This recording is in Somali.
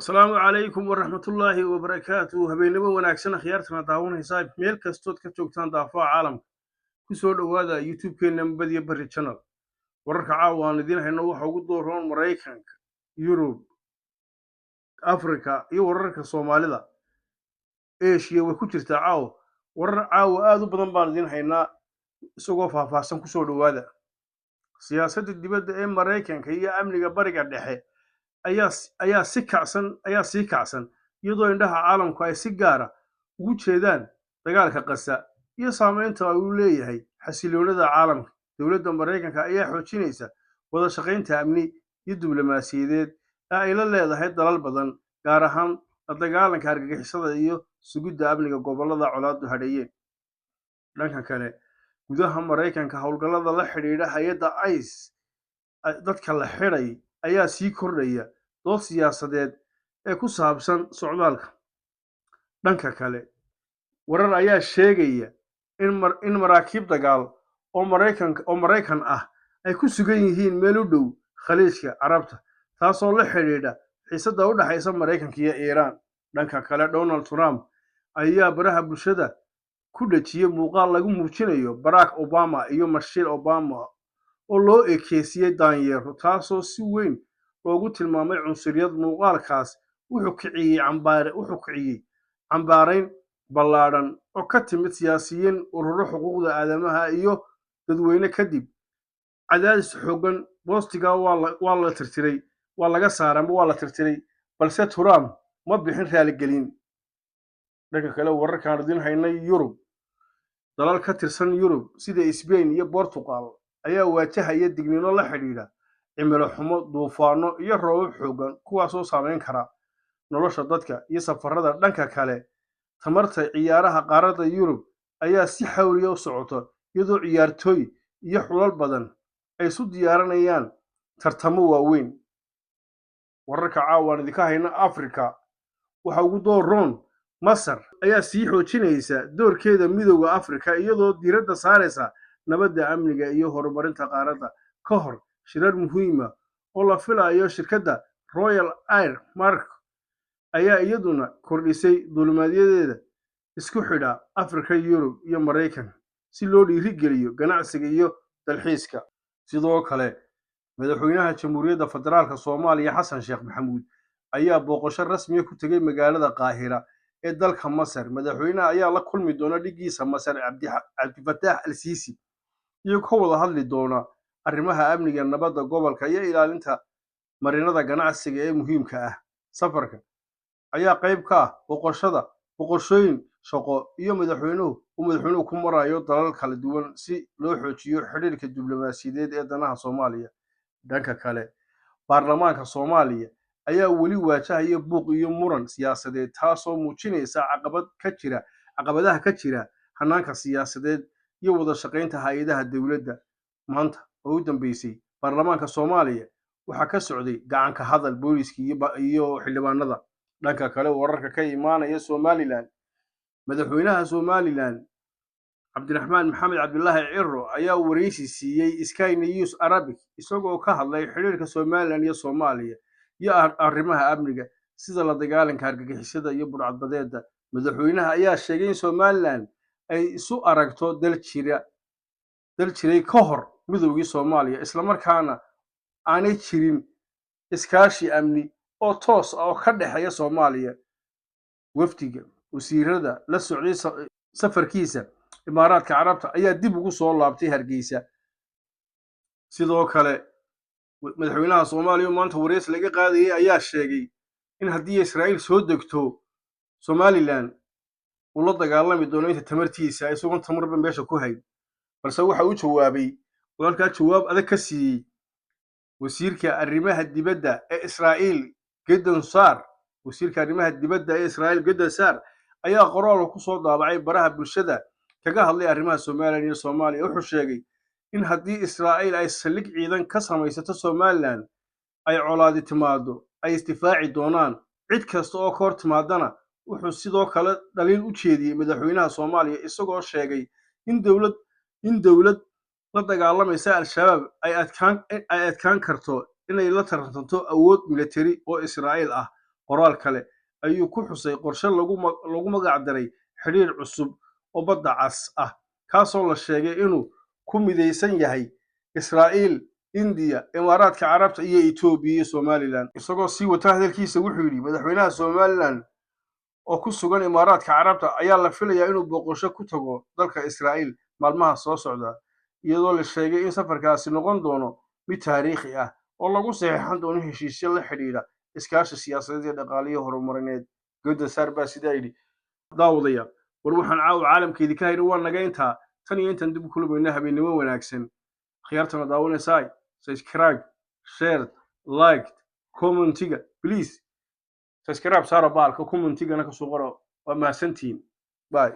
السلام عليكم ورحمة الله وبركاته habeenimo wanaagsan akhyaartana daawanaysa meel kastood ka joogtaan daafaha caalamka ku soo dhawaada youtube-keena Mbadiya Barri channel wararka caawa aan idin hayno waxa ugu dooran Mareykanka Yurub Afrika iyo wararka Soomaalida Asia way ku jirtaa warar caawa aad u badan baan idin haynaa isagoo faahfaahsan ku soo dhawaada siyaasadda dibadda ee Mareykanka iyo amniga bariga dhexe ayaa sii kacsan iyadoo indhaha caalamku ay si gaar ah ugu jeedaan dagaalka Gaza iyo saameynta uu leeyahay xasiloonida caalamka. Dowladda Mareykanka ayaa xoojinaysa wada shaqaynta amni iyo diblomaasiyadeed ee ay la leedahay dalal badan, gaar ahaan la dagaalanka argagixisada iyo sugidda amniga gobollada colaaddu hadheeyeen. Dhanka kale, gudaha Mareykanka, howlgallada la xidhiidha hay'adda ICE dadka la xidhay ayaa sii kordhaya dood siyaasadeed ee ku saabsan socdaalka. Dhanka kale, warar ayaa sheegaya in maraakiib dagaal oo Mareykan ah ay ku sugan yihiin meel u dhow Khaliijka Carabta, taasoo la xidhiidha xiisadda u dhaxaysa Mareykanka iyo Iiraan. Dhanka kale, Donald Trump ayaa baraha bulshada ku dhejiyay muuqaal lagu muujinayo Barack Obama iyo Michelle Obama oo loo ekeysiyay daanyeero, taasoo si weyn loogu tilmaamay cunsuriyad. Muuqaalkaas wuxuu kiciyay cambaarayn ballaadhan oo ka timid siyaasiyiin, ururo xuquuqda aadamaha iyo dadweyne kadib cadaadis xooggan. Boostiga waa la tirtiray, balse Trump ma bixin raaligelin. Dhanka kale, wararkaan idin haynay Yurub, dalal ka tirsan Yurub sida Spain iyo Portugal ayaa wajahaya digniino la xidhiidha cimilo xumo, duufaano iyo roobab xooggan, kuwaasoo saameyn kara nolosha dadka iyo safarada. Dhanka kale, tamarta ciyaaraha qaaradda Yurub ayaa si xawli u socota, iyadoo ciyaartooy iyo xulal badan ay isu diyaarinayaan tartamo waaweyn. Wararka caawa idinka hayna Afrika waxa ugu dooran Masar ayaa sii xoojinaysa doorkeeda midowda Afrika, iyadoo diiradda saaraysa nabadda, amniga iyo horumarinta qaaradda. Ka hor shirar muhiim ah oo la filayo, shirkadda Royal Air Maroc ayaa iyaduna kordhisay duulimaadyadeeda isku xidha Afrika, Yurub iyo Mareykanka si loo dhiirigeliyo ganacsiga iyo dalxiiska. Sidoo kale, madaxweynaha Jamhuuriyadda Federaalka Soomaaliya Xasan Sheekh Maxamuud ayaa booqasho rasmi ah ku tagay magaalada Qaahira ee dalka Masar. Madaxweynaha ayaa la kulmi doona dhigiisa Masar Cabdifataax al-Siisi, iyagoo ka wada hadli doona arrimaha amniga, nabadda gobolka iyo ilaalinta marinada ganacsiga ee muhiimka ah. Safarka ayaa qayb ka ah boqoshooyin shaqo iyo madaxweynuhu ku marayo dalal kala duwan si loo xoojiyo xiriirka diblomaasiyadeed ee danaha Soomaaliya. Dhanka kale, baarlamaanka Soomaaliya ayaa weli wajahaya buuq iyo muran siyaasadeed, taasoo muujinaysa caqabadaha ka jira hannaanka siyaasadeed iyo wada shaqaynta hay'adaha dowladda. Maanta oo u dambeysay, baarlamaanka Soomaaliya waxaa ka socday gacan ka hadal booliska iyo xildhibaanada. Dhanka kale, wararka ka imaanaya Somaliland, madaxweynaha Somaliland Cabdiraxmaan Maxamed Cabdilaahi Ciro ayaa wareysi siiyay Sky News Arabic, isagoo ka hadlay xiriirka Somaliland iyo Soomaaliya iyo arrimaha amniga sida la dagaalanka argagixisada iyo burcadbadeedda. Madaxweynaha ayaa sheegay in Somaliland ay isu aragto dal jiray ka hor midowgii Soomaaliya, isla markaana aanay jirin iskaashi amni oo toos ah oo ka dhexeeya Soomaaliya. Wafdiga wasiirada la socday safarkiisa Imaaraadka Carabta ayaa dib ugu soo laabtay Hargeysa. Sidoo kale, madaxweynaha Soomaaliya maanta wareysi laga qaadayay ayaa sheegay in haddii Israa'iil soo degto Somaliland uu la dagaalami doono inta tamartiisa, isagoon tamarba meesha ku hayn. Balse waxa uu jawaabay walaalkaa jawaab adag ka siiyey wasiirka arrimaha dibadda ee Israa'iil Gideon Saar. Wasiirka arrimaha dibadda ee Israa'iil Gideon Saar ayaa qoraal ku soo daabacay baraha bulshada kaga hadlay arrimaha Somaliland iyo Soomaaliya. Wuxuu sheegay in haddii Israa'iil ay saldhig ciidan ka samaysato Somaliland ay colaadi timaado, ay isdifaaci doonaan cid kasta oo ka hor timaadana. Wuxuu sidoo kale dhaliil u jeediyey madaxweynaha Soomaaliya, isagoo sheegay in dowlad la dagaalamaysa Al-Shabaab ay adkaan karto inay la tartanto awood militari oo Israa'iil ah qoraal kale ayuu ku xusay qorshe lagu magac daray xidhiir cusub oo badda cas ah, kaasoo la sheegay inuu ku midaysan yahay Israa'iil, Indiya, Imaaraadka Carabta iyo Itoobiya iyo Somaliland. Isagoo sii wata hadalkiisa wuxuu yidhi madaxweynaha Somaliland oo ku sugan Imaaraadka Carabta ayaa la filayaa inuu booqasho ku tago dalka Israa'iil maalmaha soo socda, iyadoo la sheegay in safarkaasi noqon doono mid taariikhi ah oo lagu saxeexan doono heshiisyo la xidhiidha iskaashi siyaasadeed iyo dhaqaale iyo horumarineed. Gawda Saar baa sidaa yidhi. Daawadaya war waxaan caawa caalamkeedii ka hayno waa naga intaa tan iyo intaan dib u kulmayna habeenimo wanaagsan. khiyaartana daawanaysaa subscribe, share, like, commentiga please subscribe saara baalka commentigana ka soo qoro waa mahadsantihiin. Bye.